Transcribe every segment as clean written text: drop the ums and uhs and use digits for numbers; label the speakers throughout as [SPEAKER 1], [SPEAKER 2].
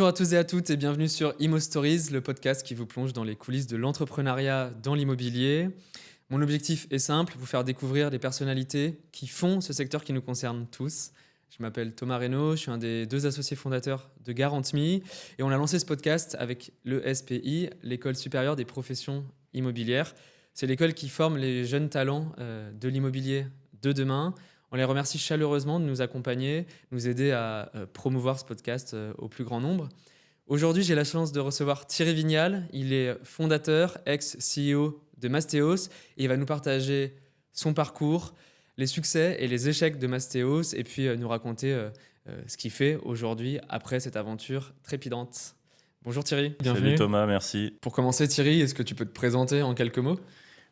[SPEAKER 1] Bonjour à tous et à toutes et bienvenue sur Imo Stories, le podcast qui vous plonge dans les coulisses de l'entrepreneuriat dans l'immobilier. Mon objectif est simple, vous faire découvrir des personnalités qui font ce secteur qui nous concerne tous. Je m'appelle Thomas Reynaud, je suis un des 2 associés fondateurs de Garant.me et on a lancé ce podcast avec l'ESPI, l'École supérieure des professions immobilières. C'est l'école qui forme les jeunes talents de l'immobilier de demain. On les remercie chaleureusement de nous accompagner, nous aider à promouvoir ce podcast au plus grand nombre. Aujourd'hui, j'ai la chance de recevoir Thierry Vignal. Il est fondateur, ex-CEO de Mastéos et il va nous partager son parcours, les succès et les échecs de Mastéos et puis nous raconter ce qu'il fait aujourd'hui après cette aventure trépidante. Bonjour Thierry, bienvenue.
[SPEAKER 2] Salut Thomas, merci.
[SPEAKER 1] Pour commencer Thierry, est-ce que tu peux te présenter en quelques mots ?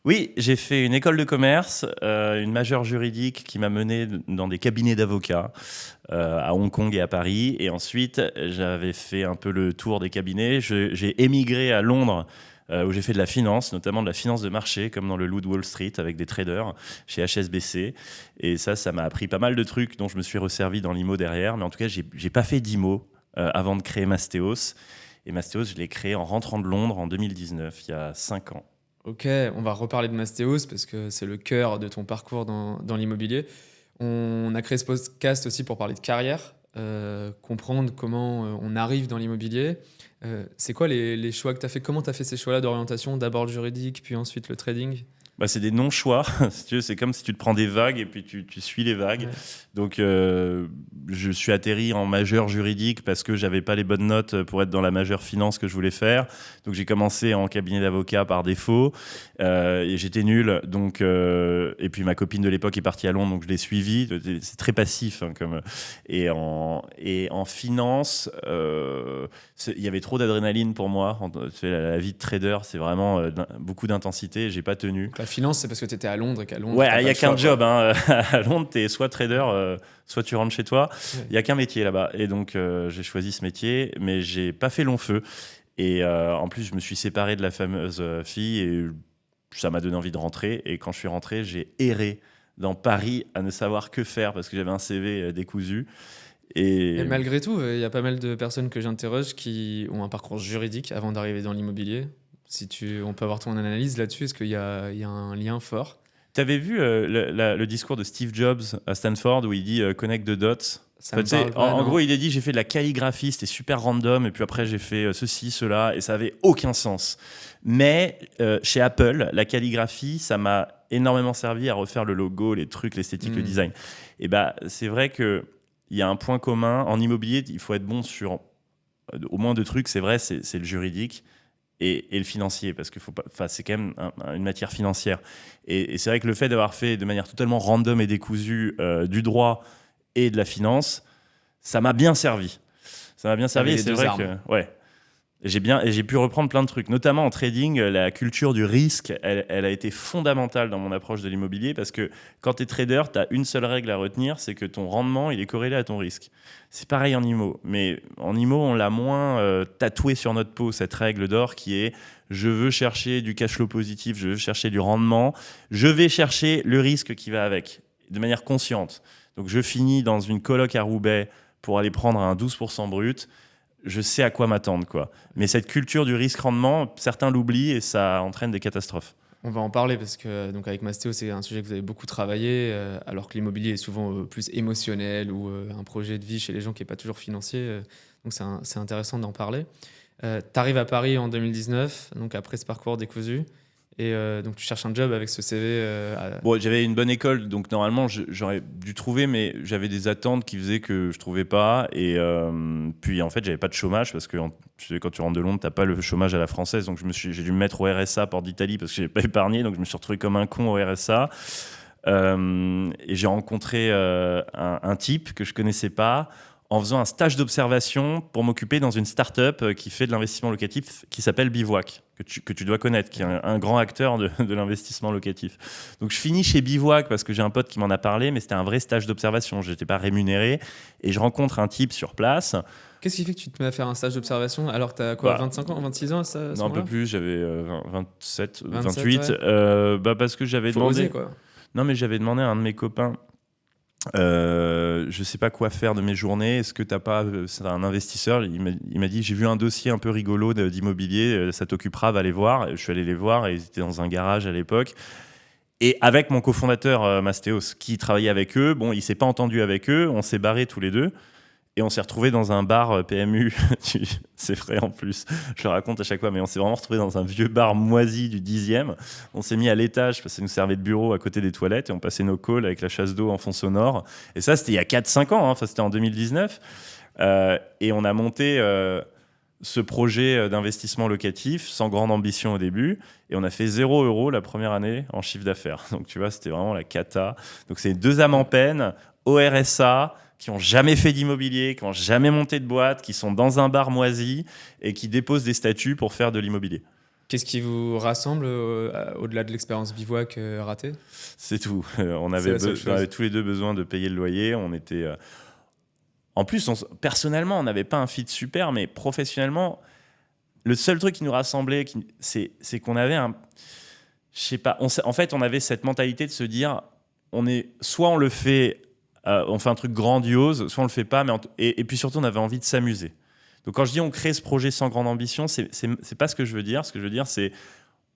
[SPEAKER 2] Oui, j'ai fait une école de commerce, une majeure juridique qui m'a mené dans des cabinets d'avocats à Hong Kong et à Paris. Et ensuite, j'avais fait un peu le tour des cabinets. J'ai émigré à Londres où j'ai fait de la finance, notamment de la finance de marché, comme dans le loup de Wall Street avec des traders chez HSBC. Et ça m'a appris pas mal de trucs dont je me suis resservi dans l'IMO derrière. Mais en tout cas, j'ai pas fait d'IMO avant de créer Mastéos. Et Mastéos, je l'ai créé en rentrant de Londres en 2019, il y a 5 ans.
[SPEAKER 1] Ok, on va reparler de Mastéos parce que c'est le cœur de ton parcours dans l'immobilier. On a créé ce podcast aussi pour parler de carrière, comprendre comment on arrive dans l'immobilier. C'est quoi les choix que tu as fait ? Comment tu as fait ces choix-là d'orientation ? D'abord le juridique, puis ensuite le trading ?
[SPEAKER 2] C'est des non-choix. Si tu veux, c'est comme si tu te prends des vagues et puis tu suis les vagues. Ouais. Donc, je suis atterri en majeure juridique parce que j'avais pas les bonnes notes pour être dans la majeure finance que je voulais faire. Donc, j'ai commencé en cabinet d'avocat par défaut et j'étais nul. Donc, et puis ma copine de l'époque est partie à Londres, donc je l'ai suivie. C'est très passif, hein, et en finance, il y avait trop d'adrénaline pour moi. La vie de trader, c'est vraiment beaucoup d'intensité. J'ai pas tenu.
[SPEAKER 1] La finance, c'est parce que tu étais à Londres et qu'à Londres...
[SPEAKER 2] Ouais, il n'y a qu'un job. Hein. À Londres, tu es soit trader, soit tu rentres chez toi. Il n'y a qu'un métier là-bas. Et donc, j'ai choisi ce métier, mais je n'ai pas fait long feu. Et en plus, je me suis séparé de la fameuse fille et ça m'a donné envie de rentrer. Et quand je suis rentré, j'ai erré dans Paris à ne savoir que faire parce que j'avais un CV décousu.
[SPEAKER 1] Et malgré tout, il y a pas mal de personnes que j'interroge qui ont un parcours juridique avant d'arriver dans l'immobilier. On peut avoir ton analyse là-dessus, est-ce qu'il y a un lien fort ?
[SPEAKER 2] Tu avais vu le discours de Steve Jobs à Stanford où il dit « connect the dots ». En gros, il a dit « j'ai fait de la calligraphie, c'était super random, et puis après j'ai fait ceci, cela, et ça avait aucun sens ». Mais chez Apple, la calligraphie, ça m'a énormément servi à refaire le logo, les trucs, l'esthétique, le design. Et c'est vrai qu'il y a un point commun. En immobilier, il faut être bon sur au moins 2 trucs. C'est vrai, c'est le juridique. Et le financier, parce que c'est quand même une matière financière. Et c'est vrai que le fait d'avoir fait de manière totalement random et décousue du droit et de la finance, ça m'a bien servi. Ça m'a bien servi et c'est vrai que... Ouais. J'ai pu reprendre plein de trucs, notamment en trading. La culture du risque, elle a été fondamentale dans mon approche de l'immobilier parce que quand tu es trader, tu as une seule règle à retenir, c'est que ton rendement, il est corrélé à ton risque. C'est pareil en IMO, mais en IMO, on l'a moins tatoué sur notre peau, cette règle d'or qui est je veux chercher du cash flow positif, je veux chercher du rendement, je vais chercher le risque qui va avec, de manière consciente. Donc je finis dans une coloc à Roubaix pour aller prendre un 12% brut. Je sais à quoi m'attendre, quoi. Mais cette culture du risque-rendement, certains l'oublient et ça entraîne des catastrophes.
[SPEAKER 1] On va en parler parce que donc avec Mastéos, c'est un sujet que vous avez beaucoup travaillé, alors que l'immobilier est souvent plus émotionnel ou un projet de vie chez les gens qui n'est pas toujours financier. Donc c'est intéressant d'en parler. Tu arrives à Paris en 2019, donc après ce parcours décousu. Et donc tu cherches un job avec ce CV
[SPEAKER 2] Bon, j'avais une bonne école, donc normalement j'aurais dû trouver, mais j'avais des attentes qui faisaient que je trouvais pas. Et puis en fait, j'avais pas de chômage parce que quand tu rentres de Londres, t'as pas le chômage à la française. Donc j'ai dû me mettre au RSA Porte d'Italie parce que j'avais pas épargné. Donc je me suis retrouvé comme un con au RSA. Et j'ai rencontré un type que je connaissais pas en faisant un stage d'observation pour m'occuper dans une start-up qui fait de l'investissement locatif qui s'appelle Bivouac, que tu dois connaître, qui est un grand acteur de l'investissement locatif. Donc je finis chez Bivouac parce que j'ai un pote qui m'en a parlé, mais c'était un vrai stage d'observation, je n'étais pas rémunéré, et je rencontre un type sur place.
[SPEAKER 1] Qu'est-ce qui fait que tu te mets à faire un stage d'observation alors que tu as quoi, 25 ans, 26 ans à ce
[SPEAKER 2] Non, un peu plus, j'avais 27, 28,
[SPEAKER 1] ouais.
[SPEAKER 2] Parce que j'avais
[SPEAKER 1] Faut
[SPEAKER 2] demandé...
[SPEAKER 1] oser, quoi.
[SPEAKER 2] Non, mais j'avais demandé à un de mes copains Je sais pas quoi faire de mes journées. Est-ce que t'as pas c'est un investisseur? Il m'a dit j'ai vu un dossier un peu rigolo d'immobilier. Ça t'occupera, va les voir. Je suis allé les voir et ils étaient dans un garage à l'époque. Et avec mon cofondateur Mastéos qui travaillait avec eux, bon, il s'est pas entendu avec eux. On s'est barrés tous les deux. Et on s'est retrouvés dans un bar PMU, c'est vrai en plus, je le raconte à chaque fois, mais on s'est vraiment retrouvés dans un vieux bar moisi du 10e. On s'est mis à l'étage parce que ça nous servait de bureau à côté des toilettes et on passait nos calls avec la chasse d'eau en fond sonore. Et ça, c'était il y a 4-5 ans, hein. Enfin, c'était en 2019. Et on a monté ce projet d'investissement locatif sans grande ambition au début. Et on a fait 0 € la première année en chiffre d'affaires. Donc tu vois, c'était vraiment la cata. Donc c'est 2 âmes en peine, au RSA, qui n'ont jamais fait d'immobilier, qui n'ont jamais monté de boîte, qui sont dans un bar moisi et qui déposent des statuts pour faire de l'immobilier.
[SPEAKER 1] Qu'est-ce qui vous rassemble au-delà de l'expérience bivouac ratée?
[SPEAKER 2] C'est tout. On avait tous les deux besoin de payer le loyer. On était... En plus, personnellement, on n'avait pas un fit super, mais professionnellement, le seul truc qui nous rassemblait, c'est qu'on avait un... Je sais pas. En fait, on avait cette mentalité de se dire, soit on le fait... on fait un truc grandiose, soit on le fait pas, et puis surtout on avait envie de s'amuser. Donc quand je dis on crée ce projet sans grande ambition, c'est pas ce que je veux dire. Ce que je veux dire, c'est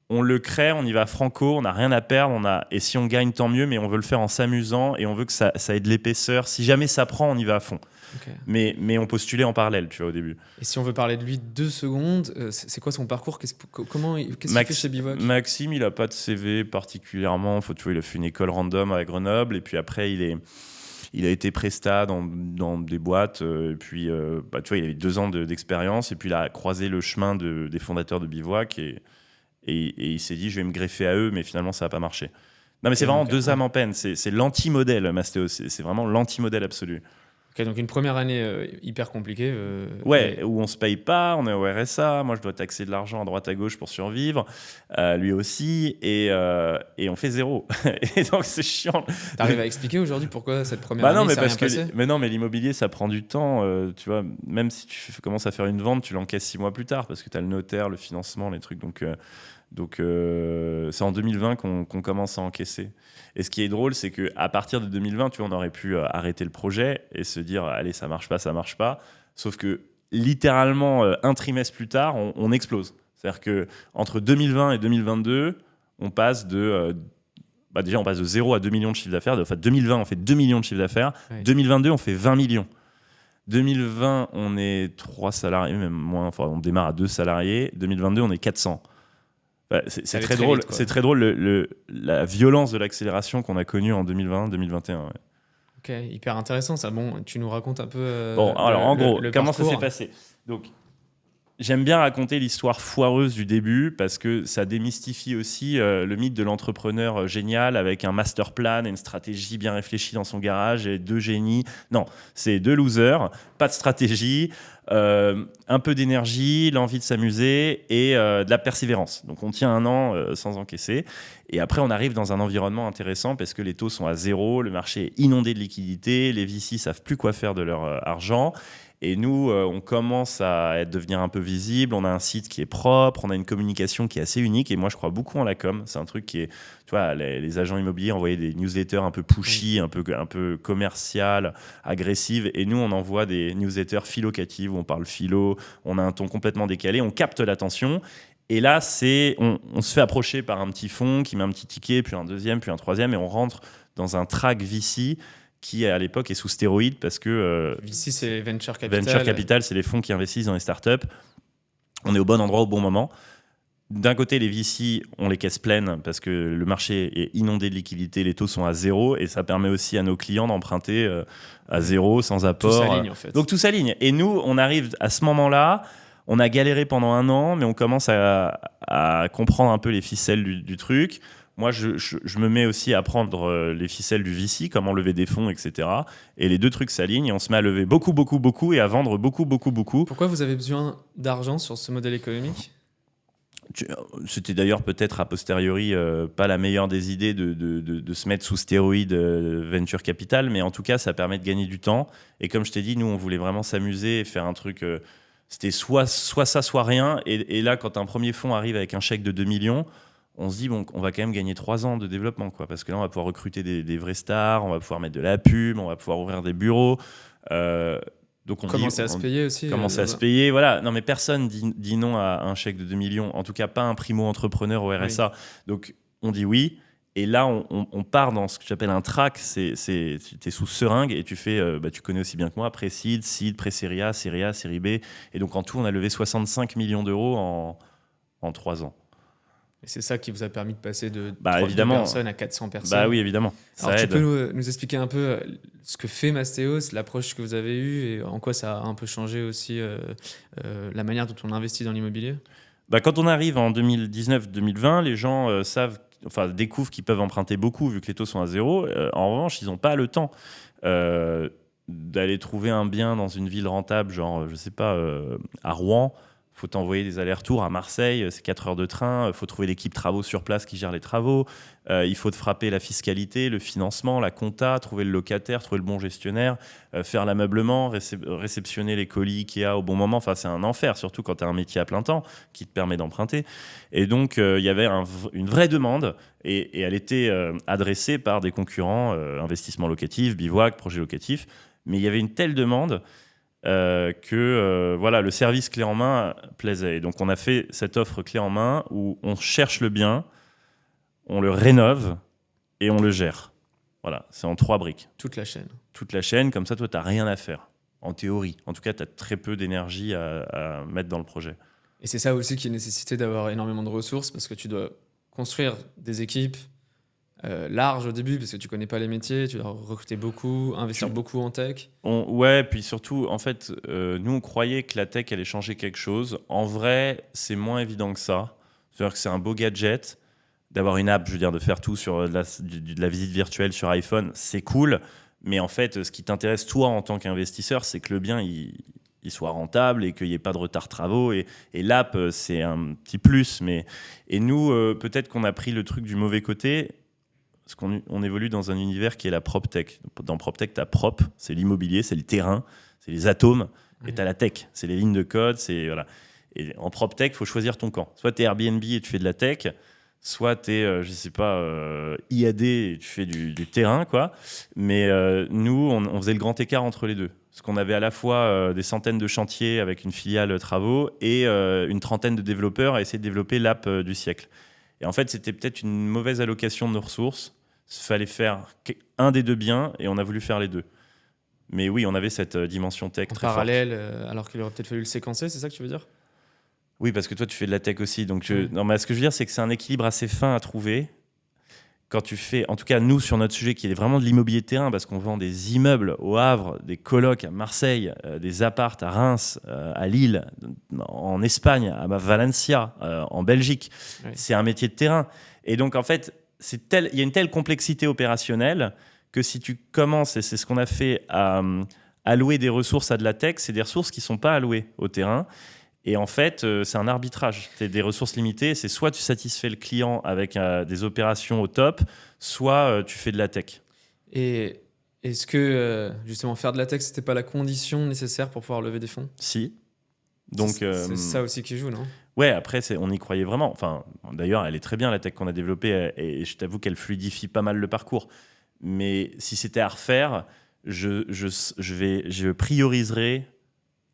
[SPEAKER 2] on le crée, on y va franco, on n'a rien à perdre, et si on gagne tant mieux, mais on veut le faire en s'amusant et on veut que ça ait de l'épaisseur. Si jamais ça prend, on y va à fond. Okay. Mais on postulait en parallèle, tu vois, au début.
[SPEAKER 1] Et si on veut parler de lui 2 secondes, c'est quoi son parcours? Qu'est-ce qu'il fait chez Bivouac?
[SPEAKER 2] Maxime, il a pas de CV particulièrement. Tu vois, il a fait une école random à Grenoble et puis après il a été prestat dans des boîtes, et puis tu vois, il a eu 2 ans d'expérience, et puis il a croisé le chemin des fondateurs de Bivouac, et il s'est dit, je vais me greffer à eux, mais finalement, ça n'a pas marché. Non, mais c'est vraiment 2 âmes en peine, c'est l'anti-modèle, Mastéos, c'est vraiment l'anti-modèle absolu.
[SPEAKER 1] Okay, donc une première année hyper compliquée.
[SPEAKER 2] Où on se paye pas, on est au RSA, moi je dois taxer de l'argent à droite à gauche pour survivre, lui aussi, et on fait 0. Et donc c'est chiant.
[SPEAKER 1] T'arrives à expliquer aujourd'hui pourquoi cette première année ça rien passé?
[SPEAKER 2] Mais non, mais l'immobilier ça prend du temps, tu vois, même si tu commences à faire une vente, tu l'encaisses 6 mois plus tard, parce que tu as le notaire, le financement, les trucs, donc c'est en 2020 qu'on commence à encaisser. Et ce qui est drôle, c'est qu'à partir de 2020, tu vois, on aurait pu arrêter le projet et se dire, allez, ça marche pas. Sauf que littéralement, un trimestre plus tard, on explose. C'est-à-dire qu'entre 2020 et 2022, on passe déjà, on passe de 0 à 2 millions de chiffre d'affaires. Enfin, 2020, on fait 2 millions de chiffre d'affaires. Oui. 2022, on fait 20 millions. 2020, on est 3 salariés, même moins. Enfin, on démarre à 2 salariés. 2022, on est 400. C'est très drôle. C'est très drôle la violence de l'accélération qu'on a connue en 2020-2021. Ouais.
[SPEAKER 1] Ok, hyper intéressant ça. Bon, tu nous racontes un peu.
[SPEAKER 2] Alors en gros, comment ça s'est passé? Donc, j'aime bien raconter l'histoire foireuse du début parce que ça démystifie aussi le mythe de l'entrepreneur génial avec un master plan et une stratégie bien réfléchie dans son garage et 2 génies. Non, c'est 2 losers, pas de stratégie. Un peu d'énergie, l'envie de s'amuser et de la persévérance. Donc on tient 1 an sans encaisser. Et après, on arrive dans un environnement intéressant parce que les taux sont à 0, le marché est inondé de liquidités, les VC savent plus quoi faire de leur argent. Et nous, on commence à devenir un peu visible, on a un site qui est propre, on a une communication qui est assez unique. Et moi, je crois beaucoup en la com. C'est un truc qui est... Tu vois, les agents immobiliers envoyaient des newsletters un peu pushy, un peu commerciales, agressives. Et nous, on envoie des newsletters philocatives où on parle philo, on a un ton complètement décalé, on capte l'attention. Et là, on se fait approcher par un petit fonds qui met un petit ticket, puis un deuxième, puis un troisième, et on rentre dans un track VC qui à l'époque est sous stéroïdes parce que...
[SPEAKER 1] VC, c'est Venture Capital.
[SPEAKER 2] Venture Capital, c'est les fonds qui investissent dans les startups. On est au bon endroit au bon moment. D'un côté, les VC, on les caisse pleines parce que le marché est inondé de liquidités, les taux sont à 0 et ça permet aussi à nos clients d'emprunter à 0, sans apport.
[SPEAKER 1] Tout s'aligne en fait.
[SPEAKER 2] Donc tout s'aligne. Et nous, on arrive à ce moment-là, on a galéré pendant 1 an, mais on commence à comprendre un peu les ficelles du truc. Moi, je me mets aussi à prendre les ficelles du VC, comment lever des fonds, etc. Et les 2 trucs s'alignent et on se met à lever beaucoup et à vendre beaucoup.
[SPEAKER 1] Pourquoi vous avez besoin d'argent sur ce modèle économique ?
[SPEAKER 2] C'était d'ailleurs peut-être a posteriori pas la meilleure des idées de se mettre sous stéroïdes Venture Capital, mais en tout cas, ça permet de gagner du temps. Et comme je t'ai dit, nous, on voulait vraiment s'amuser et faire un truc... c'était soit ça, soit rien. Et là, quand un premier fonds arrive avec un chèque de 2 millions... on se dit, bon, on va quand même gagner 3 ans de développement, quoi, parce que là, on va pouvoir recruter des vrais stars, on va pouvoir mettre de la pub, on va pouvoir ouvrir des bureaux. Donc on
[SPEAKER 1] commencer à se payer aussi.
[SPEAKER 2] Commencer à se payer, voilà. Non, mais personne dit non à un chèque de 2 millions, en tout cas pas un primo-entrepreneur au RSA. Oui. Donc on dit oui. Et là, on part dans ce que j'appelle un track. Tu es sous seringue et tu fais, tu connais aussi bien que moi, pré-seed, seed, pré-série A, série B. Et donc en tout, on a levé 65 millions d'euros en 3 ans.
[SPEAKER 1] Et c'est ça qui vous a permis de passer de 2 personnes à 400 personnes.
[SPEAKER 2] Bah oui, évidemment.
[SPEAKER 1] Alors tu peux nous expliquer un peu ce que fait Mastéos, l'approche que vous avez eue et en quoi ça a un peu changé aussi la manière dont on investit dans l'immobilier?
[SPEAKER 2] Quand on arrive en 2019-2020, les gens découvrent qu'ils peuvent emprunter beaucoup vu que les taux sont à 0. En revanche, ils n'ont pas le temps d'aller trouver un bien dans une ville rentable, genre, je sais pas, à Rouen. Il faut t'envoyer des allers-retours à Marseille, c'est 4 heures de train. Il faut trouver l'équipe travaux sur place qui gère les travaux. Il faut te frapper la fiscalité, le financement, la compta, trouver le locataire, trouver le bon gestionnaire, faire l'ameublement, réceptionner les colis Ikea au bon moment. Enfin, c'est un enfer, surtout quand tu as un métier à plein temps qui te permet d'emprunter. Et donc, il y avait une vraie demande et elle était adressée par des concurrents, investissement locatif, bivouac, projet locatif. Mais il y avait une telle demande le service clé en main plaisait. Et donc, on a fait cette offre clé en main où on cherche le bien, on le rénove et on le gère. Voilà, c'est en 3 briques.
[SPEAKER 1] Toute la chaîne.
[SPEAKER 2] Toute la chaîne, comme ça, toi, tu n'as rien à faire, en théorie. En tout cas, tu as très peu d'énergie à mettre dans le projet.
[SPEAKER 1] Et c'est ça aussi qui est nécessité d'avoir énormément de ressources parce que tu dois construire des équipes larges au début parce que tu connais pas les métiers, tu dois recruter beaucoup, investir beaucoup en tech.
[SPEAKER 2] Puis surtout, en fait, nous, on croyait que la tech allait changer quelque chose. En vrai, c'est moins évident que ça. C'est-à-dire que c'est un beau gadget. D'avoir une app, je veux dire, de faire tout sur de la visite virtuelle sur iPhone, c'est cool. Mais en fait, ce qui t'intéresse, toi, en tant qu'investisseur, c'est que le bien, il soit rentable et qu'il n'y ait pas de retard travaux. Et l'app, c'est un petit plus. Et nous, peut-être qu'on a pris le truc du mauvais côté. Parce qu'on évolue dans un univers qui est la PropTech. Dans PropTech, tu as prop, c'est l'immobilier, c'est le terrain, c'est les atomes, et tu as la tech, c'est les lignes de code. Voilà. Et en PropTech, il faut choisir ton camp. Soit tu es Airbnb et tu fais de la tech, soit tu es, IAD et tu fais du terrain, quoi. Mais nous, on faisait le grand écart entre les deux. Parce qu'on avait à la fois des centaines de chantiers avec une filiale travaux et une trentaine de développeurs à essayer de développer l'app du siècle. Et en fait, c'était peut-être une mauvaise allocation de nos ressources. Il fallait faire un des deux biens et on a voulu faire les deux. Mais oui, on avait cette dimension tech très
[SPEAKER 1] parallèle, alors qu'il aurait peut-être fallu le séquencer, c'est ça que tu veux dire ?
[SPEAKER 2] Oui, parce que toi, tu fais de la tech aussi. Donc non, mais ce que je veux dire, c'est que c'est un équilibre assez fin à trouver. Quand tu fais, en tout cas, nous, sur notre sujet, qui est vraiment de l'immobilier de terrain, parce qu'on vend des immeubles au Havre, des colocs à Marseille, des apparts à Reims, à Lille, en Espagne, à Valencia, en Belgique. Oui. C'est un métier de terrain. Et donc, en fait, il y a une telle complexité opérationnelle que si tu commences, et c'est ce qu'on a fait, à allouer des ressources à de la tech, c'est des ressources qui ne sont pas allouées au terrain. Et en fait, c'est un arbitrage. Tu as des ressources limitées. C'est soit tu satisfais le client avec des opérations au top, soit tu fais de la tech.
[SPEAKER 1] Et est-ce que, justement, faire de la tech, ce n'était pas la condition nécessaire pour pouvoir lever des fonds ?
[SPEAKER 2] Si. Donc,
[SPEAKER 1] c'est ça aussi qui joue, non ?
[SPEAKER 2] Ouais, après, on y croyait vraiment. Enfin, d'ailleurs, elle est très bien, la tech qu'on a développée. Et je t'avoue qu'elle fluidifie pas mal le parcours. Mais si c'était à refaire, je prioriserais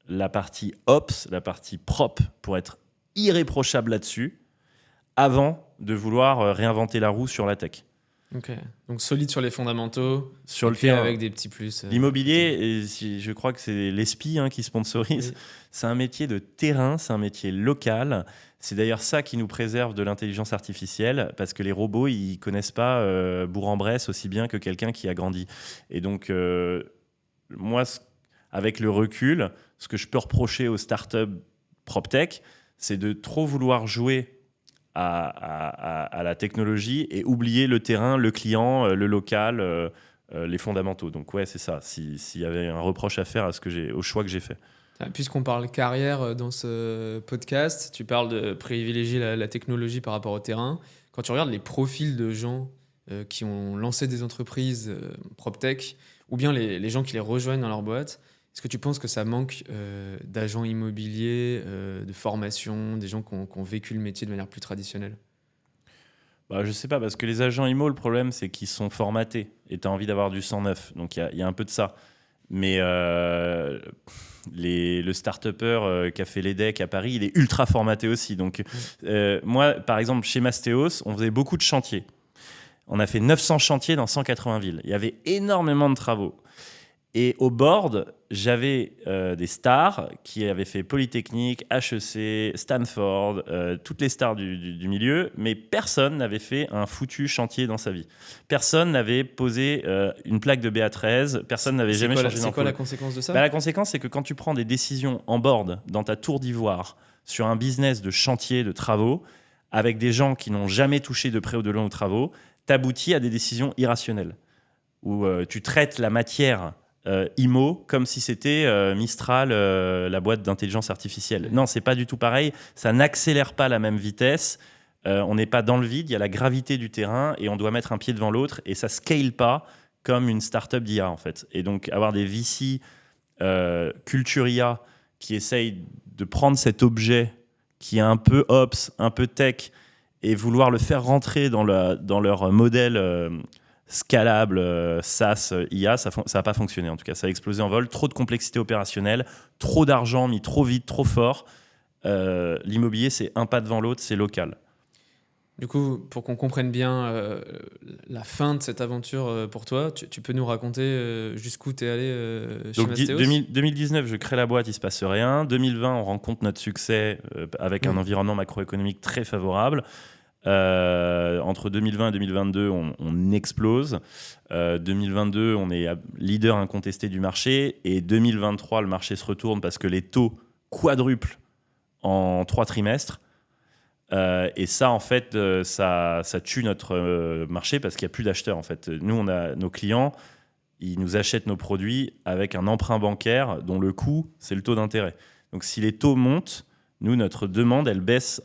[SPEAKER 2] la partie ops, la partie prop, pour être irréprochable là-dessus, avant de vouloir réinventer la roue sur la tech.
[SPEAKER 1] Ok, donc solide sur les fondamentaux,
[SPEAKER 2] sur le terrain,
[SPEAKER 1] avec des petits plus.
[SPEAKER 2] L'immobilier, et je crois que c'est l'ESPI qui sponsorise, oui. C'est un métier de terrain, c'est un métier local. C'est d'ailleurs ça qui nous préserve de l'intelligence artificielle, parce que les robots, ils connaissent pas Bourg-en-Bresse aussi bien que quelqu'un qui a grandi. Et donc, moi, avec le recul, ce que je peux reprocher aux startups PropTech, c'est de trop vouloir jouer à la technologie et oublier le terrain, le client, le local, les fondamentaux. Donc ouais, c'est ça. S'il y avait un reproche à faire au choix que j'ai fait.
[SPEAKER 1] Puisqu'on parle carrière dans ce podcast, tu parles de privilégier la technologie par rapport au terrain. Quand tu regardes les profils de gens qui ont lancé des entreprises PropTech, ou bien les gens qui les rejoignent dans leur boîte, est-ce que tu penses que ça manque d'agents immobiliers, de formation, des gens qui ont vécu le métier de manière plus traditionnelle ?
[SPEAKER 2] Je sais pas, parce que les agents IMO, le problème, c'est qu'ils sont formatés et tu as envie d'avoir du sang neuf. Donc, il y a un peu de ça. Mais le start-upper qui a fait l'EDEC à Paris, il est ultra formaté aussi. Donc, moi, par exemple, chez Mastéos, on faisait beaucoup de chantiers. On a fait 900 chantiers dans 180 villes. Il y avait énormément de travaux. Et au board, j'avais des stars qui avaient fait Polytechnique, HEC, Stanford, toutes les stars du milieu, mais personne n'avait fait un foutu chantier dans sa vie. Personne n'avait posé une plaque de BA13, personne n'avait jamais changé d'ampoule.
[SPEAKER 1] C'est quoi la conséquence de ça ?
[SPEAKER 2] La conséquence, c'est que quand tu prends des décisions en board, dans ta tour d'ivoire, sur un business de chantier, de travaux, avec des gens qui n'ont jamais touché de près ou de loin aux travaux, t'aboutis à des décisions irrationnelles, où tu traites la matière IMO comme si c'était Mistral, la boîte d'intelligence artificielle. Non, c'est pas du tout pareil. Ça n'accélère pas à la même vitesse. On n'est pas dans le vide. Il y a la gravité du terrain et on doit mettre un pied devant l'autre et ça scale pas comme une startup d'IA en fait. Et donc avoir des VC culture IA qui essayent de prendre cet objet qui est un peu ops, un peu tech et vouloir le faire rentrer dans leur modèle scalable, SaaS, IA, ça n'a pas fonctionné en tout cas. Ça a explosé en vol. Trop de complexité opérationnelle, trop d'argent mis trop vite, trop fort. L'immobilier, c'est un pas devant l'autre, c'est local.
[SPEAKER 1] Du coup, pour qu'on comprenne bien la fin de cette aventure pour toi, tu peux nous raconter jusqu'où tu es allé chez Mastéos ?
[SPEAKER 2] 2019, je crée la boîte, il ne se passe rien. 2020, on rencontre notre succès avec un environnement macroéconomique très favorable. Entre 2020 et 2022, on explose. 2022, on est leader incontesté du marché. Et 2023, le marché se retourne parce que les taux quadruplent en 3 trimestres. Et ça, en fait, ça tue notre marché parce qu'il n'y a plus d'acheteurs. En fait. Nous, on a nos clients, ils nous achètent nos produits avec un emprunt bancaire dont le coût, c'est le taux d'intérêt. Donc, si les taux montent, nous, notre demande, elle baisse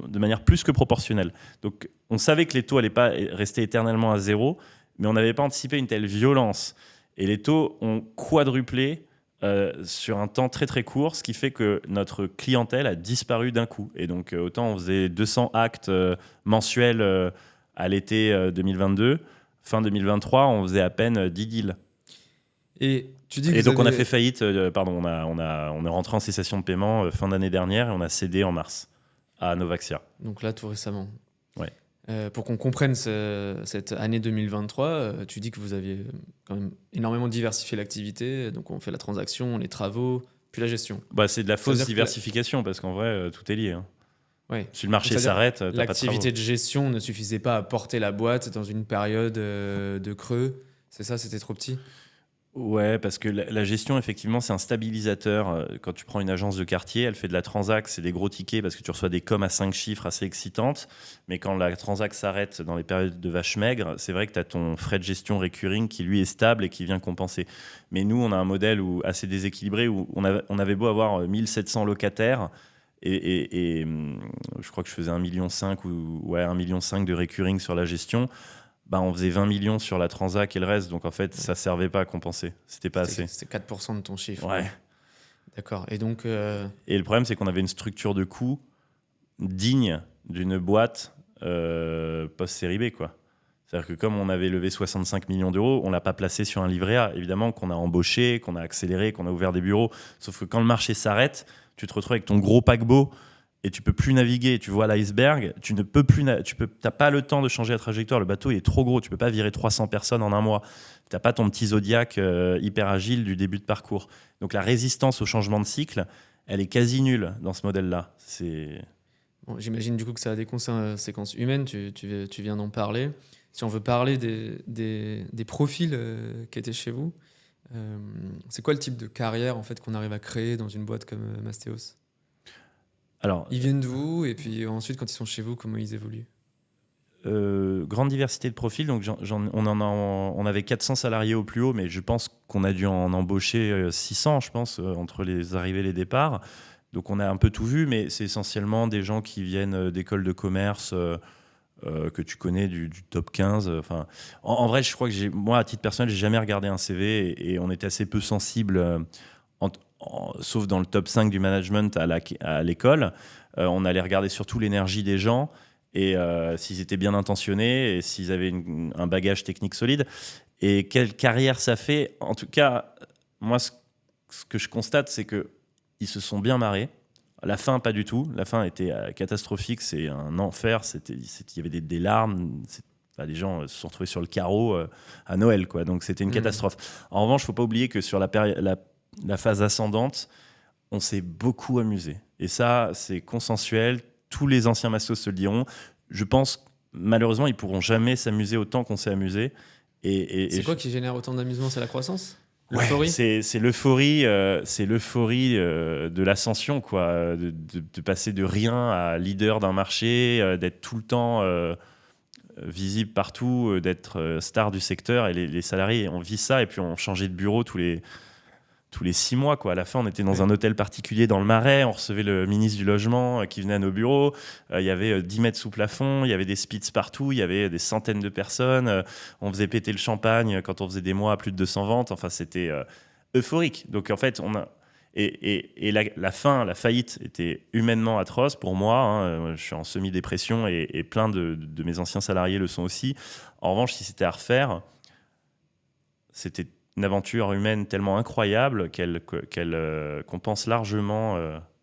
[SPEAKER 2] de manière plus que proportionnelle. Donc, on savait que les taux n'allaient pas rester éternellement à zéro, mais on n'avait pas anticipé une telle violence. Et les taux ont quadruplé sur un temps très très court, ce qui fait que notre clientèle a disparu d'un coup. Et donc, autant on faisait 200 actes mensuels à l'été 2022, fin 2023, on faisait à peine 10 deals.
[SPEAKER 1] Et tu dis que
[SPEAKER 2] donc, on a fait faillite, on est rentré en cessation de paiement fin d'année dernière et on a cédé en mars à Novaxia.
[SPEAKER 1] Donc là, tout récemment.
[SPEAKER 2] Ouais.
[SPEAKER 1] Pour qu'on comprenne cette année 2023, tu dis que vous aviez quand même énormément diversifié l'activité. Donc on fait la transaction, les travaux, puis la gestion.
[SPEAKER 2] C'est de la fausse diversification parce qu'en vrai, tout est lié. Hein.
[SPEAKER 1] Ouais.
[SPEAKER 2] Si le marché s'arrête, t'as pas de travaux.
[SPEAKER 1] L'activité de gestion ne suffisait pas à porter la boîte dans une période de creux. C'est ça, c'était trop petit ?
[SPEAKER 2] Ouais, parce que la gestion, effectivement, c'est un stabilisateur. Quand tu prends une agence de quartier, elle fait de la transac, c'est des gros tickets parce que tu reçois des coms à 5 chiffres assez excitantes. Mais quand la transac s'arrête dans les périodes de vache maigre, c'est vrai que tu as ton frais de gestion recurring qui, lui, est stable et qui vient compenser. Mais nous, on a un modèle assez déséquilibré où on avait beau avoir 1700 locataires et je crois que je faisais 1,5 million ou 1,5 million de recurring sur la gestion. On faisait 20 millions sur la transac et le reste. Donc, en fait, ça ne servait pas à compenser. C'était pas assez.
[SPEAKER 1] C'était 4% de ton chiffre.
[SPEAKER 2] Ouais.
[SPEAKER 1] D'accord. Et donc...
[SPEAKER 2] Et le problème, c'est qu'on avait une structure de coût digne d'une boîte post-série B, quoi. C'est-à-dire que comme on avait levé 65 millions d'euros, on ne l'a pas placé sur un livret A. Évidemment qu'on a embauché, qu'on a accéléré, qu'on a ouvert des bureaux. Sauf que quand le marché s'arrête, tu te retrouves avec ton gros paquebot et tu peux plus naviguer, tu vois l'iceberg, tu n'as pas le temps de changer la trajectoire, le bateau il est trop gros, tu peux pas virer 300 personnes en un mois, tu n'as pas ton petit Zodiac hyper agile du début de parcours. Donc la résistance au changement de cycle, elle est quasi nulle dans ce modèle-là.
[SPEAKER 1] Bon, j'imagine du coup que ça a des conséquences humaines, tu viens d'en parler. Si on veut parler des profils qui étaient chez vous, c'est quoi le type de carrière en fait, qu'on arrive à créer dans une boîte comme Mastéos ? Alors, ils viennent d'où ? Et puis ensuite, quand ils sont chez vous, comment ils évoluent ?
[SPEAKER 2] Grande diversité de profils. Donc on avait 400 salariés au plus haut, mais je pense qu'on a dû en embaucher 600, je pense, entre les arrivées et les départs. Donc on a un peu tout vu, mais c'est essentiellement des gens qui viennent d'écoles de commerce que tu connais du top 15. En vrai, je crois que moi, à titre personnel, j'ai jamais regardé un CV et on était assez peu sensible. Sauf dans le top 5 du management à l'école, on allait regarder surtout l'énergie des gens et s'ils étaient bien intentionnés et s'ils avaient un bagage technique solide. Et quelle carrière ça fait. En tout cas, moi, ce que je constate, c'est qu'ils se sont bien marrés. La fin, pas du tout. La fin était catastrophique. C'est un enfer. Il y avait des larmes. Les gens se sont retrouvés sur le carreau à Noël, quoi. Donc, c'était une catastrophe. En revanche, il ne faut pas oublier que sur la phase ascendante, on s'est beaucoup amusé. Et ça, c'est consensuel. Tous les anciens mastos se le diront. Je pense, malheureusement, ils ne pourront jamais s'amuser autant qu'on s'est amusé.
[SPEAKER 1] C'est quoi qui génère autant d'amusement? C'est la croissance?
[SPEAKER 2] L'euphorie? C'est l'euphorie, de l'ascension, quoi. De passer de rien à leader d'un marché, d'être tout le temps visible partout, d'être star du secteur. Et les salariés, on vit ça, et puis on changeait de bureau tous les 6 mois, quoi. À la fin, on était dans un hôtel particulier dans le Marais, on recevait le ministre du Logement qui venait à nos bureaux, il y avait 10 mètres sous plafond, il y avait des spitz partout, il y avait des centaines de personnes, on faisait péter le champagne quand on faisait des mois à plus de 200 ventes, enfin c'était euphorique. Donc en fait, la fin, la faillite était humainement atroce pour moi, hein. Je suis en semi-dépression et plein de mes anciens salariés le sont aussi. En revanche, si c'était à refaire, c'était une aventure humaine tellement incroyable qu'elle compense largement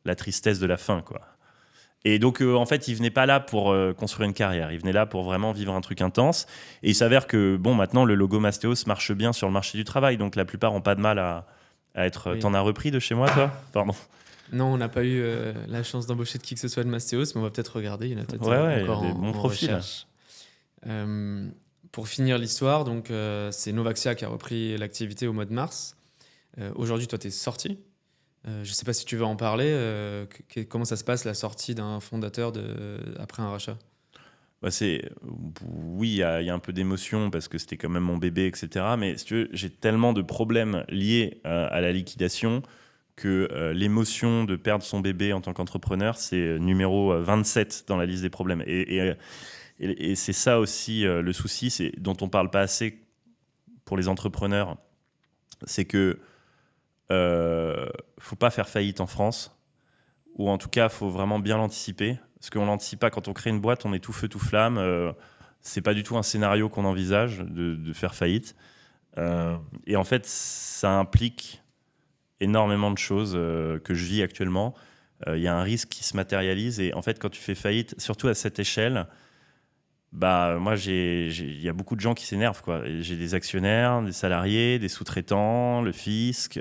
[SPEAKER 2] la tristesse de la fin, quoi. Et donc, en fait, il venait pas là pour construire une carrière. Il venait là pour vraiment vivre un truc intense. Et il s'avère que, maintenant, le logo Mastéos marche bien sur le marché du travail. Donc, la plupart n'ont pas de mal à être... Oui. T'en as repris de chez moi, toi? Pardon.
[SPEAKER 1] Non, on n'a pas eu la chance d'embaucher de qui que ce soit de Mastéos, mais on va peut-être regarder. Il y en a peut-être encore
[SPEAKER 2] des bons profils.
[SPEAKER 1] Pour finir l'histoire, donc, c'est Novaxia qui a repris l'activité au mois de mars. Aujourd'hui, toi, tu es sorti. Je ne sais pas si tu veux en parler. Comment ça se passe, la sortie d'un fondateur après un rachat?
[SPEAKER 2] Oui, il y a un peu d'émotion parce que c'était quand même mon bébé, etc. Mais si tu veux, j'ai tellement de problèmes liés à la liquidation que l'émotion de perdre son bébé en tant qu'entrepreneur, c'est numéro 27 dans la liste des problèmes. Et c'est ça aussi le souci, dont on ne parle pas assez pour les entrepreneurs, c'est que faut pas faire faillite en France, ou en tout cas, faut vraiment bien l'anticiper. Parce qu'on l'anticipe pas. Quand on crée une boîte, on est tout feu, tout flamme. C'est pas du tout un scénario qu'on envisage de faire faillite. Et en fait, ça implique énormément de choses que je vis actuellement. Il y a un risque qui se matérialise. Et en fait, quand tu fais faillite, surtout à cette échelle, moi, il y a beaucoup de gens qui s'énervent, quoi. Et j'ai des actionnaires, des salariés, des sous-traitants, le fisc.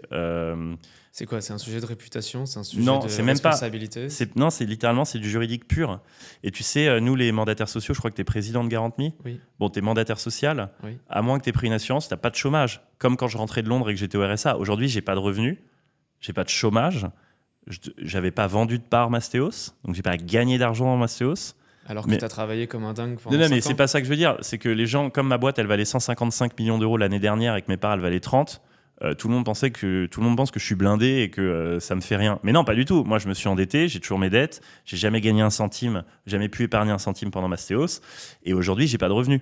[SPEAKER 1] C'est quoi? C'est un sujet de réputation? C'est un sujet de responsabilité?
[SPEAKER 2] Non, c'est littéralement, c'est du juridique pur. Et tu sais, nous, les mandataires sociaux, je crois que tu es président de GarantMe.
[SPEAKER 1] Oui.
[SPEAKER 2] Bon, tu es mandataire social.
[SPEAKER 1] Oui.
[SPEAKER 2] À moins que tu aies pris une assurance, tu n'as pas de chômage. Comme quand je rentrais de Londres et que j'étais au RSA. Aujourd'hui, j'ai pas de revenus, j'ai pas de chômage. J'avais pas vendu de part Mastéos, donc j'ai pas gagné d'argent dans Mastéos.
[SPEAKER 1] Alors que tu as travaillé comme un dingue pendant 5 ans.
[SPEAKER 2] Non, mais c'est pas ça que je veux dire. C'est que les gens, comme ma boîte, elle valait 155 millions d'euros l'année dernière et que mes parts, elles valaient 30. Tout le monde pense que je suis blindé et que ça me fait rien. Mais non, pas du tout. Moi, je me suis endetté, j'ai toujours mes dettes, j'ai jamais gagné un centime, jamais pu épargner un centime pendant Mastéos. Et aujourd'hui, j'ai pas de revenus.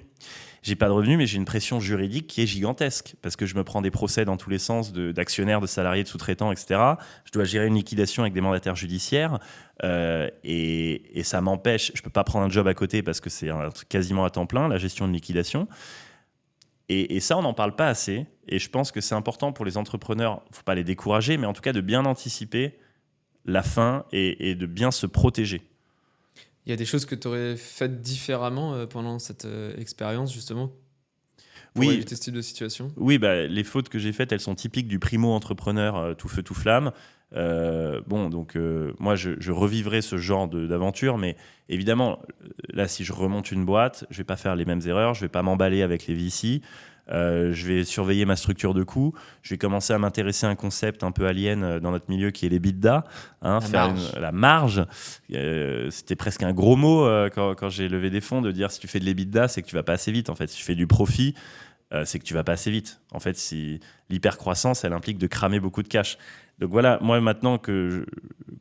[SPEAKER 2] J'ai pas de revenus, mais j'ai une pression juridique qui est gigantesque parce que je me prends des procès dans tous les sens d'actionnaires, de salariés, de sous-traitants, etc. Je dois gérer une liquidation avec des mandataires judiciaires et ça m'empêche. Je peux pas prendre un job à côté parce que c'est quasiment à temps plein, la gestion de liquidation. Et ça, on n'en parle pas assez. Et je pense que c'est important pour les entrepreneurs, il ne faut pas les décourager, mais en tout cas de bien anticiper la fin et de bien se protéger.
[SPEAKER 1] Il y a des choses que tu aurais faites différemment pendant cette expérience, justement, pour éviter ce type de situation?
[SPEAKER 2] Oui, les fautes que j'ai faites, elles sont typiques du primo-entrepreneur tout feu, tout flamme. Moi, je revivrai ce genre d'aventure, mais évidemment, là, si je remonte une boîte, je ne vais pas faire les mêmes erreurs, je ne vais pas m'emballer avec les VC, je vais surveiller ma structure de coûts, je vais commencer à m'intéresser à un concept un peu alien dans notre milieu qui est l'EBITDA, la marge. C'était presque un gros mot quand j'ai levé des fonds de dire si tu fais de l'EBITDA, c'est que tu ne vas pas assez vite. En fait, si tu fais du profit, c'est que tu ne vas pas assez vite. En fait, si l'hypercroissance, elle implique de cramer beaucoup de cash. Donc voilà, moi maintenant que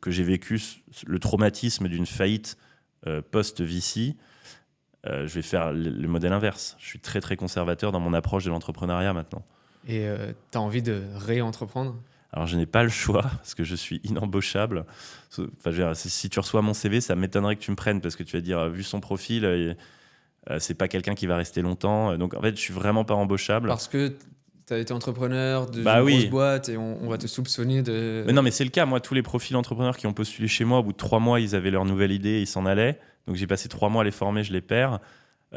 [SPEAKER 2] j'ai vécu le traumatisme d'une faillite post-VC, je vais faire le modèle inverse. Je suis très très conservateur dans mon approche de l'entrepreneuriat maintenant.
[SPEAKER 1] Et tu as envie de réentreprendre?
[SPEAKER 2] Alors, je n'ai pas le choix parce que je suis inembauchable. Enfin, je veux dire, si tu reçois mon CV, ça m'étonnerait que tu me prennes parce que tu vas dire, vu son profil, c'est pas quelqu'un qui va rester longtemps. Donc, en fait, je suis vraiment pas embauchable.
[SPEAKER 1] Parce que tu as été entrepreneur d'une grosse boîte et on va te soupçonner de...
[SPEAKER 2] Mais non, mais c'est le cas. Moi, tous les profils entrepreneurs qui ont postulé chez moi, au bout de 3 mois, ils avaient leur nouvelle idée, ils s'en allaient. Donc, j'ai passé 3 mois à les former, je les perds.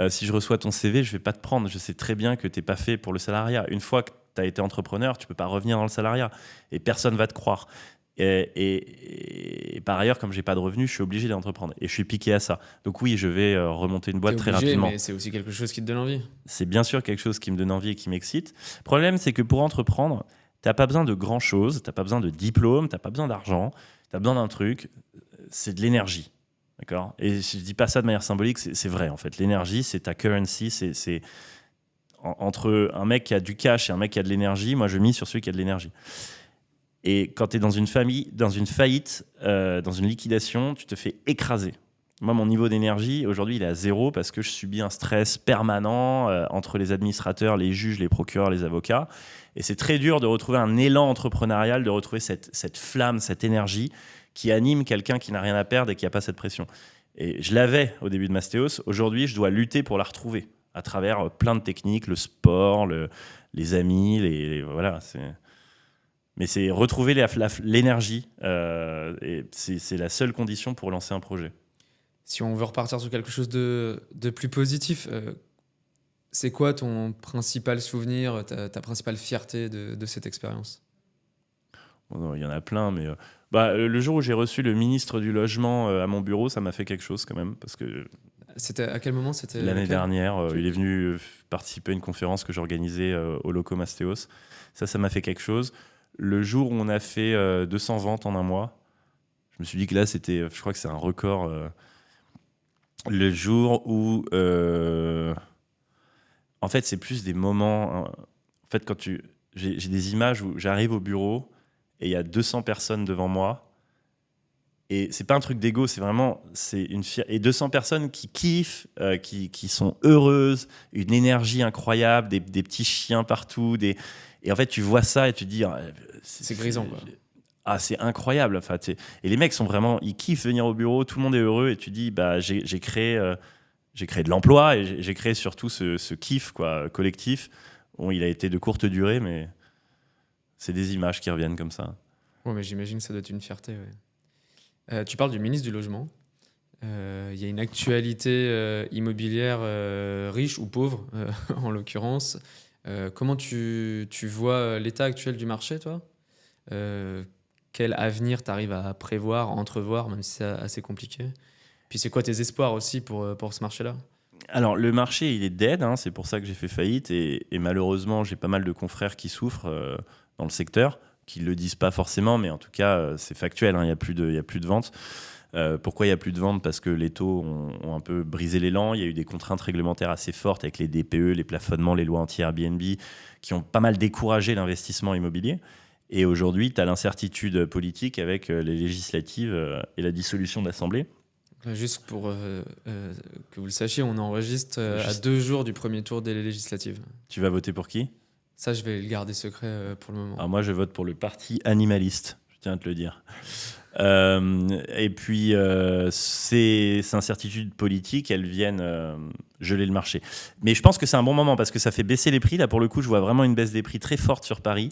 [SPEAKER 2] Si je reçois ton CV, je vais pas te prendre. Je sais très bien que tu n'es pas fait pour le salariat. Une fois que tu as été entrepreneur, tu peux pas revenir dans le salariat et personne va te croire. Et par ailleurs, comme j'ai pas de revenus, je suis obligé d'entreprendre et je suis piqué à ça. Donc oui, je vais remonter une boîte très rapidement.
[SPEAKER 1] Mais c'est aussi quelque chose qui te donne envie.
[SPEAKER 2] C'est bien sûr quelque chose qui me donne envie et qui m'excite. Le problème, c'est que pour entreprendre, t'as pas besoin de grand chose, t'as pas besoin de diplôme, t'as pas besoin d'argent, t'as besoin d'un truc, c'est de l'énergie. D'accord ? Et je dis pas ça de manière symbolique, c'est vrai en fait. L'énergie, c'est ta currency, c'est entre un mec qui a du cash et un mec qui a de l'énergie. Moi, je mise sur celui qui a de l'énergie. Et quand tu es dans une faillite, dans une liquidation, tu te fais écraser. Moi, mon niveau d'énergie, aujourd'hui, il est à 0 parce que je subis un stress permanent entre les administrateurs, les juges, les procureurs, les avocats. Et c'est très dur de retrouver un élan entrepreneurial, de retrouver cette flamme, cette énergie qui anime quelqu'un qui n'a rien à perdre et qui n'a pas cette pression. Et je l'avais au début de Mastéos. Aujourd'hui, je dois lutter pour la retrouver à travers plein de techniques, le sport, les amis, voilà, mais c'est retrouver l'énergie, et c'est la seule condition pour lancer un projet.
[SPEAKER 1] Si on veut repartir sur quelque chose de plus positif, c'est quoi ton principal souvenir, ta principale fierté de cette expérience ?
[SPEAKER 2] Bon, il y en a plein, mais le jour où j'ai reçu le ministre du Logement à mon bureau, ça m'a fait quelque chose quand même, parce que
[SPEAKER 1] c'était à quel moment ? C'était
[SPEAKER 2] l'année dernière. Il est venu participer à une conférence que j'organisais au Loco Mastéos. Ça m'a fait quelque chose. Le jour où on a fait 200 ventes en un mois, je me suis dit que là, je crois que c'est un record. Le jour où... en fait, c'est plus des moments... En fait, j'ai des images où j'arrive au bureau et il y a 200 personnes devant moi. Et c'est pas un truc d'ego, c'est une fierté. Et 200 personnes qui kiffent, qui sont heureuses, une énergie incroyable, des petits chiens partout. Et en fait, tu vois ça et tu te dis...
[SPEAKER 1] c'est grisant, quoi.
[SPEAKER 2] Ah, c'est incroyable. Enfin, et les mecs ils kiffent venir au bureau, tout le monde est heureux. Et tu dis, j'ai créé de l'emploi et j'ai créé surtout ce kiff, quoi, collectif. Bon, il a été de courte durée, mais c'est des images qui reviennent comme ça.
[SPEAKER 1] Ouais, mais j'imagine que ça doit être une fierté, ouais. Tu parles du ministre du Logement. Il y a une actualité immobilière riche ou pauvre, en l'occurrence. Comment tu vois l'état actuel du marché, toi ? Quel avenir tu arrives à prévoir, à entrevoir, même si c'est assez compliqué ? Puis c'est quoi tes espoirs aussi pour ce marché-là ?
[SPEAKER 2] Alors, le marché, il est dead, hein, c'est pour ça que j'ai fait faillite. Et malheureusement, j'ai pas mal de confrères qui souffrent dans le secteur, qui ne le disent pas forcément, mais en tout cas, c'est factuel, hein, il n'y a plus de ventes. Pourquoi il n'y a plus de ventes ? Parce que les taux ont un peu brisé l'élan. Il y a eu des contraintes réglementaires assez fortes avec les DPE, les plafonnements, les lois anti-Airbnb, qui ont pas mal découragé l'investissement immobilier. Et aujourd'hui, tu as l'incertitude politique avec les législatives et la dissolution de l'Assemblée.
[SPEAKER 1] Juste pour que vous le sachiez, on enregistre à 2 jours du premier tour des législatives. Tu
[SPEAKER 2] vas voter pour qui ?
[SPEAKER 1] Ça, je vais le garder secret pour le moment.
[SPEAKER 2] Alors moi, je vote pour le parti animaliste, je tiens à te le dire. Et puis, ces incertitudes politiques, elles viennent geler le marché. Mais je pense que c'est un bon moment parce que ça fait baisser les prix. Là, pour le coup, je vois vraiment une baisse des prix très forte sur Paris.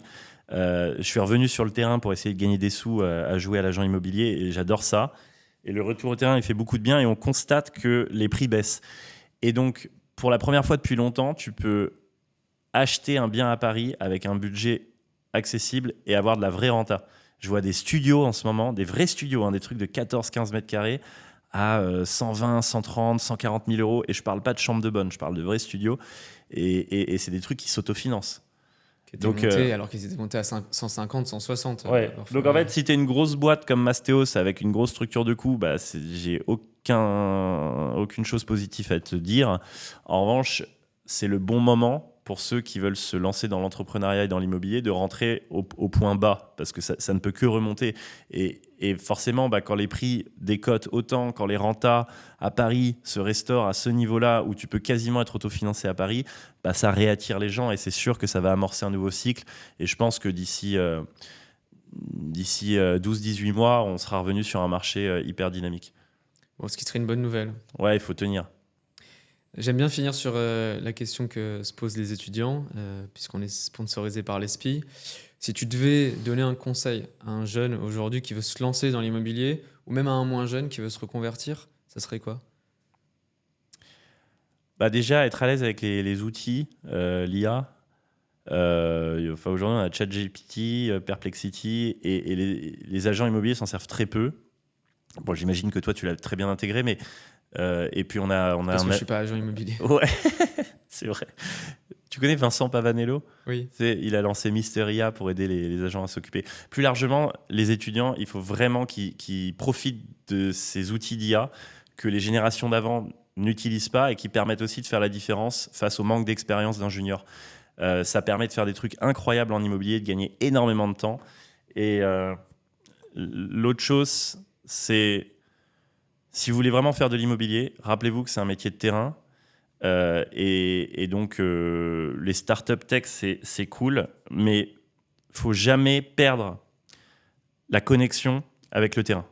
[SPEAKER 2] Je suis revenu sur le terrain pour essayer de gagner des sous à jouer à l'agent immobilier et j'adore ça. Et le retour au terrain, il fait beaucoup de bien et on constate que les prix baissent. Et donc, pour la première fois depuis longtemps, tu peux acheter un bien à Paris avec un budget accessible et avoir de la vraie renta. Je vois des studios en ce moment, des vrais studios, hein, des trucs de 14-15 mètres carrés à 120, 130, 140 000 euros. Et je ne parle pas de chambre de bonne, je parle de vrais studios. Et c'est des trucs qui s'autofinancent.
[SPEAKER 1] Alors qu'ils étaient montés à 150, 160.
[SPEAKER 2] Ouais. Donc en fait, si tu es une grosse boîte comme Mastéos avec une grosse structure de coûts, j'ai aucune chose positive à te dire. En revanche, c'est le bon moment pour ceux qui veulent se lancer dans l'entrepreneuriat et dans l'immobilier de rentrer au point bas parce que ça ne peut que remonter. Et forcément, quand les prix décotent autant, quand les rentas à Paris se restaurent à ce niveau-là où tu peux quasiment être autofinancé à Paris, ça réattire les gens et c'est sûr que ça va amorcer un nouveau cycle. Et je pense que d'ici d'ici 12-18 mois, on sera revenu sur un marché hyper dynamique.
[SPEAKER 1] Bon, ce qui serait une bonne nouvelle.
[SPEAKER 2] Ouais, il faut tenir.
[SPEAKER 1] J'aime bien finir sur la question que se posent les étudiants, puisqu'on est sponsorisé par l'ESPI. Si tu devais donner un conseil à un jeune aujourd'hui qui veut se lancer dans l'immobilier, ou même à un moins jeune qui veut se reconvertir, ça serait quoi ?
[SPEAKER 2] Déjà, être à l'aise avec les outils, l'IA. Aujourd'hui, on a ChatGPT, Perplexity, et les agents immobiliers s'en servent très peu. Bon, j'imagine que toi, tu l'as très bien intégré, mais et puis on a
[SPEAKER 1] Parce que je suis pas agent immobilier.
[SPEAKER 2] Ouais, c'est vrai. Tu connais Vincent Pavanello ?
[SPEAKER 1] Oui.
[SPEAKER 2] Il a lancé Mysteria pour aider les agents à s'occuper. Plus largement, les étudiants, il faut vraiment qu'ils profitent de ces outils d'IA que les générations d'avant n'utilisent pas et qui permettent aussi de faire la différence face au manque d'expérience d'un junior. Ça permet de faire des trucs incroyables en immobilier, de gagner énormément de temps. Et l'autre chose, c'est si vous voulez vraiment faire de l'immobilier, rappelez-vous que c'est un métier de terrain. Et donc, les startup tech, c'est cool, mais il ne faut jamais perdre la connexion avec le terrain.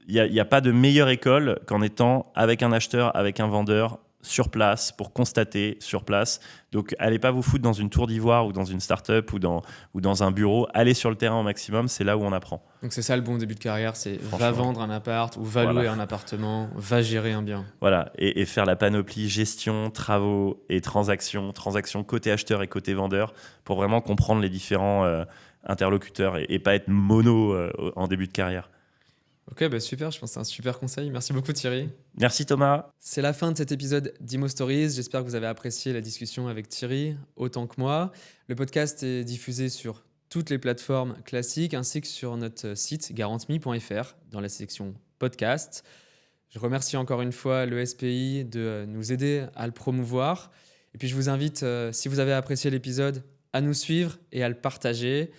[SPEAKER 2] Il n'y a pas de meilleure école qu'en étant avec un acheteur, avec un vendeur, sur place, pour constater sur place. Donc, allez pas vous foutre dans une tour d'ivoire ou dans une start-up ou dans un bureau. Allez sur le terrain au maximum, c'est là où on apprend.
[SPEAKER 1] Donc, c'est ça le bon début de carrière, c'est va vendre un appart ou va louer un appartement, va gérer un bien.
[SPEAKER 2] Voilà, et faire la panoplie gestion, travaux et transactions côté acheteur et côté vendeur pour vraiment comprendre les différents interlocuteurs et pas être mono en début de carrière.
[SPEAKER 1] Ok, super, je pense que c'est un super conseil. Merci beaucoup Thierry.
[SPEAKER 2] Merci Thomas.
[SPEAKER 1] C'est la fin de cet épisode d'Imo Stories. J'espère que vous avez apprécié la discussion avec Thierry autant que moi. Le podcast est diffusé sur toutes les plateformes classiques ainsi que sur notre site garantme.fr dans la section podcast. Je remercie encore une fois le SPI de nous aider à le promouvoir. Et puis je vous invite, si vous avez apprécié l'épisode, à nous suivre et à le partager.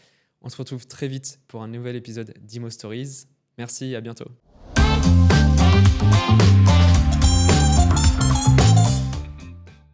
[SPEAKER 1] On se retrouve très vite pour un nouvel épisode d'Imo Stories. Merci, à bientôt.